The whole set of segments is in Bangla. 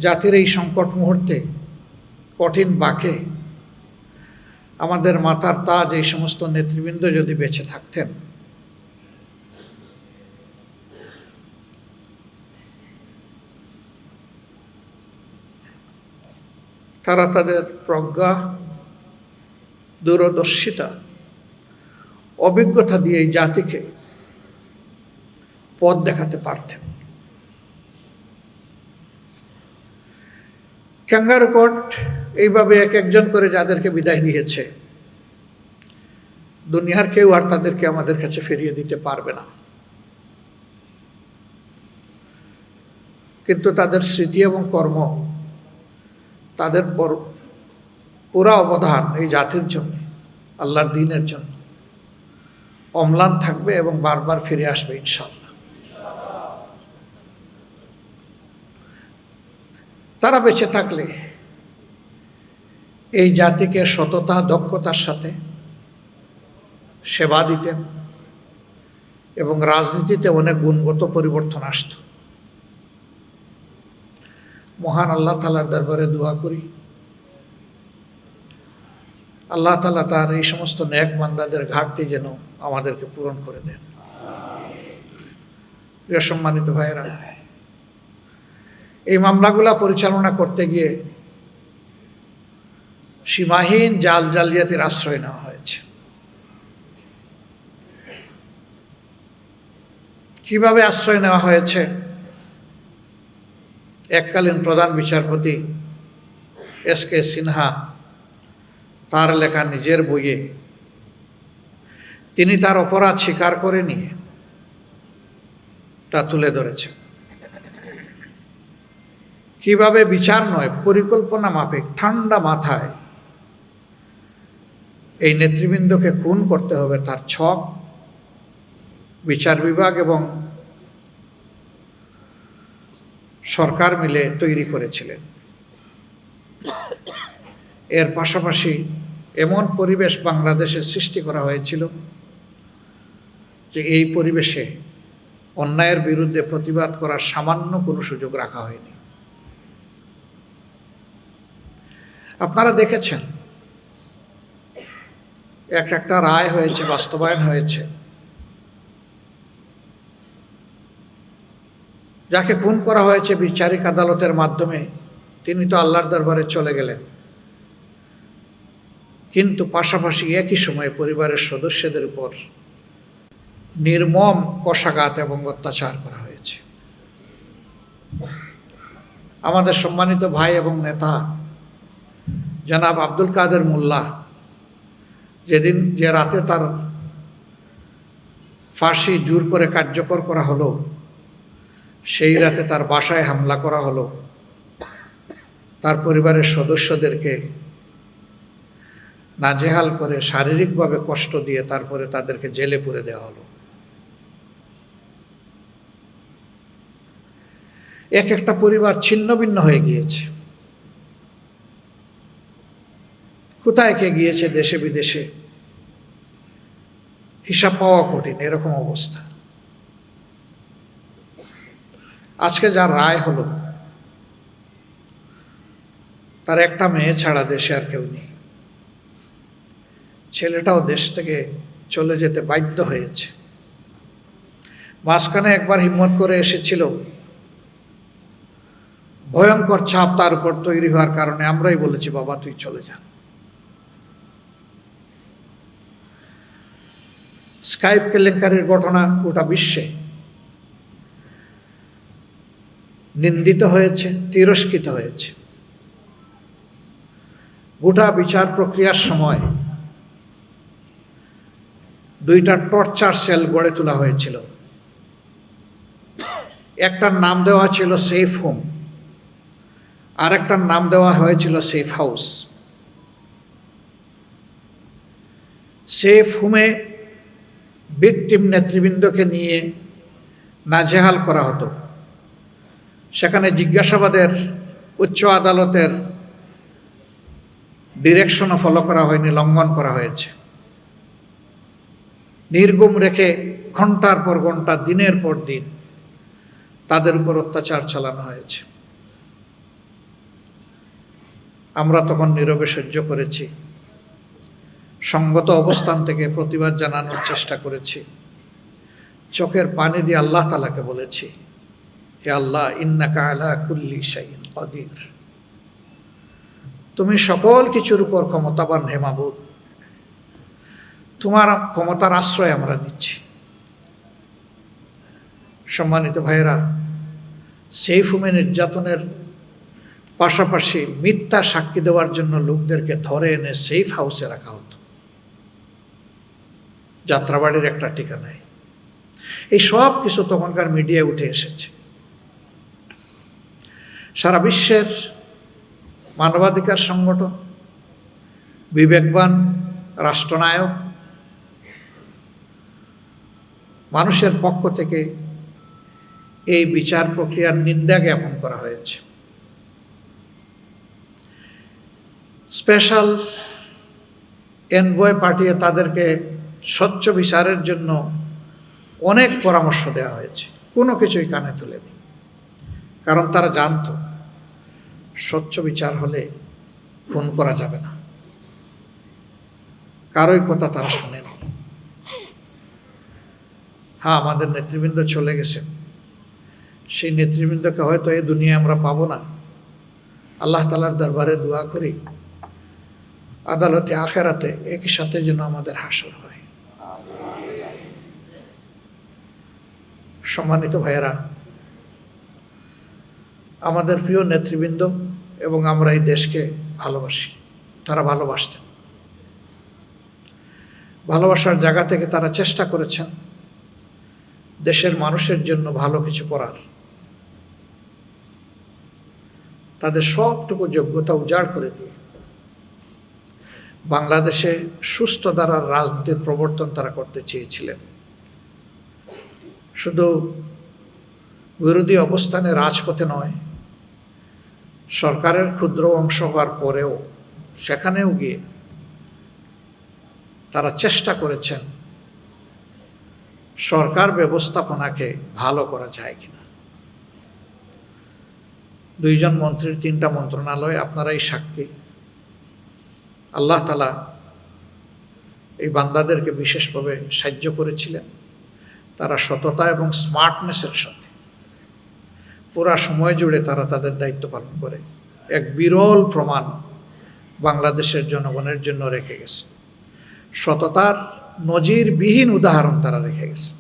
জাতির এই সংকট মুহূর্তে, কঠিন বাঁকে আমাদের মাথার তাজ এই সমস্ত নেতৃবৃন্দ যদি বেঁচে থাকতেন, তারা তাদের প্রজ্ঞা, দূরদর্শিতা, অভিজ্ঞতা দিয়ে এই জাতিকে পথ দেখাতে পারতেন। ক্যাঙ্গারু কোর্ট এইভাবে এক একজন করে যাদেরকে বিদায় দিয়েছে, দুনিয়ার কেউ আর তাদেরকে আমাদের কাছে ফিরিয়ে দিতে পারবে না। কিন্তু তাদের স্মৃতি এবং কর্ম, তাদের পুরা অবদান এই জাতির জন্য, আল্লাহর দ্বীনের জন্য অম্লান থাকবে এবং বারবার ফিরে আসবে ইনশাআল্লাহ। তারা বেঁচে থাকলে এই জাতিকে সততা, দক্ষতার সাথে সেবা দিতেন এবং রাজনীতিতে অনেক গুণগত পরিবর্তন আসত। মহান আল্লাহ তাআলার দরবারে দোয়া করি, আল্লাহ তাআলা তার এই সমস্ত নেক বান্দাদের ঘাটতি যেন আমাদেরকে পূরণ করে দেন। প্রিয় সম্মানিত ভাইয়েরা, এই মামলাগুলা পরিচালনা করতে গিয়ে সীমাহীন জালিয়াতির আশ্রয় নেওয়া হয়েছে। কিভাবে আশ্রয় নেওয়া হয়েছে? এককালীন প্রধান বিচারপতি এস.কে. সিনহা তার লেখা নিজের বইয়ে তিনি তার অপরাধ স্বীকার করে নিয়ে তা তুলে ধরেছেন। কিভাবে বিচার নয়, পরিকল্পনা মাফিক ঠান্ডা মাথায় এই নেতৃবৃন্দকে খুন করতে হবে তার ছক বিচার বিভাগ এবং সরকার মিলে তৈরি করেছিলেন। এর পাশাপাশি এমন পরিবেশ বাংলাদেশে সৃষ্টি করা হয়েছিল যে এই পরিবেশে অন্যায়ের বিরুদ্ধে প্রতিবাদ করার সামান্য কোনো সুযোগ রাখা হয়নি। আপনারা দেখেছেন একটা রায় হয়েছে, বাস্তবায়ন হয়েছে। যাকে খুন করা হয়েছে বিচারিক আদালতের মাধ্যমে, তিনি তো আল্লাহর দরবারে চলে গেলেন, কিন্তু পাশাপাশি একই সময়ে পরিবারের সদস্যদের উপর নির্মম কশাঘাত এবং অত্যাচার করা হয়েছে। আমাদের সম্মানিত ভাই এবং নেতা জনাব আব্দুল কাদের মোল্লা যে রাতে তার ফাঁসি জোর করে কার্যকর করা হলো, সেই রাতে তার বাসায় হামলা করা হলো, তার পরিবারের সদস্যদেরকে নাজেহাল করে শারীরিকভাবে কষ্ট দিয়ে তারপরে তাদেরকে জেলে পুরে দেওয়া হলো। একটা পরিবার ছিন্ন ভিন্ন হয়ে গিয়েছে। কোথায় কে গিয়েছে দেশে বিদেশে হিসাব পাওয়া কঠিন, এরকম অবস্থা। আজকে যার রায় হলো, তার একটা মেয়ে ছাড়া দেশে আর কেউ নেই। ছেলেটাও দেশ থেকে চলে যেতে বাধ্য হয়েছে। মাঝখানে একবার হিম্মত করে এসেছিল, ভয়ঙ্কর ছাপ তার উপর তৈরি হওয়ার কারণে আমরাই বলেছি, বাবা তুই চলে যা। স্কাইপ কেলেঙ্কারির ঘটনা গোটা বিশ্বে নিন্দিত হয়েছে, তিরস্কৃত হয়েছে। গোটা বিচার প্রক্রিয়ার সময় দুইটা টর্চার সেল গড়ে তোলা হয়েছিল। একটার নাম দেওয়া ছিল সেফ হোম, আর একটার নাম দেওয়া হয়েছিল সেফ হাউস। সেফ হোমে ভিকটিম নেতৃবৃন্দকে নিয়ে নাজেহাল করা হতো। সেখানে জিজ্ঞাসাবাদের উচ্চ আদালতের ডিরেকশনও ফলো করা হয়নি, লঙ্ঘন করা হয়েছে। নির্গুম রেখে ঘন্টার পর ঘন্টা, দিনের পর দিন তাদের উপর অত্যাচার চালানো হয়েছে। আমরা তখন নীরবে সহ্য করেছি, সঙ্গত অবস্থান থেকে প্রতিবাদ জানানোর চেষ্টা করেছি, চোখের পানি দিয়ে আল্লাহ তাআলাকে বলেছি, হে আল্লাহ, ইন্নাকা আলা কুল্লি শাইইন কাদির, তুমি সকল কিছুর উপর ক্ষমতাবান, হে মাবুদ, তোমার ক্ষমতার আশ্রয় আমরা নিচ্ছি। সম্মানিত ভাইয়েরা, সেফ হোমে নির্যাতনের পাশাপাশি মিথ্যা সাক্ষী দেওয়ার জন্য লোকদেরকে ধরে এনে সেফ হাউসে রাখা হতো, যাত্রাবাড়ির একটা ঠিকানায়। এই সব কিছু তখনকার মিডিয়ায় উঠে এসেছে। সারা বিশ্বের মানবাধিকার সংগঠন, বিবেকবান রাষ্ট্রনায়ক, মানুষের পক্ষ থেকে এই বিচার প্রক্রিয়ার নিন্দা জ্ঞাপন করা হয়েছে। স্পেশাল এনভয় পাঠিয়ে তাদেরকে স্বচ্ছ বিচারের জন্য অনেক পরামর্শ দেওয়া হয়েছে, কোনো কিছুই কানে তোলেনি, কারণ তারা জানতো স্বচ্ছ বিচার হলে খুন করা যাবে না। কারোই কথা তারা শোনেনি। হ্যাঁ, আমাদের নেতৃবৃন্দ চলে গেছে, সেই নেতৃবৃন্দকে হয়তো এই দুনিয়ায় আমরা পাবো না। আল্লাহ তাআলার দরবারে দোয়া করি, আদালতে আখেরাতে একই সাথে যেন আমাদের হাসর হয়। সম্মানিত ভাইয়েরা, আমাদের প্রিয় নেতৃবৃন্দ এবং আমরা এই দেশকে ভালোবাসি, তারা ভালোবাসতেন। ভালোবাসার জায়গা থেকে তারা চেষ্টা করেছেন দেশের মানুষের জন্য ভালো কিছু করার। তাদের সবটুকু যোগ্যতা উজাড় করে দিয়ে বাংলাদেশে সুস্থ ধারার রাজনীতির প্রবর্তন তারা করতে চেয়েছিলেন। শুধু বিরোধী অবস্থানে রাজপথে নয়, সরকারের ক্ষুদ্র অংশ হওয়ার পরেও সেখানেও গিয়ে তারা চেষ্টা করেছেন সরকার ব্যবস্থাপনাকে ভালো করা যায় কিনা। 2 জন মন্ত্রীর 3টা মন্ত্রণালয়, আপনারাই সাক্ষী। আল্লাহ তাআলা এই বান্দাদেরকে বিশেষভাবে সাহায্য করেছিলেন। তারা সততা এবং স্মার্টনেসের সাথে পুরা সময় জুড়ে তারা তাদের দায়িত্ব পালন করে এক বিরল প্রমাণ বাংলাদেশের জনগণের জন্য রেখে গেছে। সততার নজিরবিহীন উদাহরণ তারা রেখে গেছে।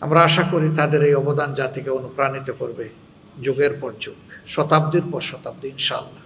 আমরা আশা করি তাদের এই অবদান জাতিকে অনুপ্রাণিত করবে যুগের পর যুগ, শতাব্দীর পর শতাব্দী, ইনশাআল্লাহ।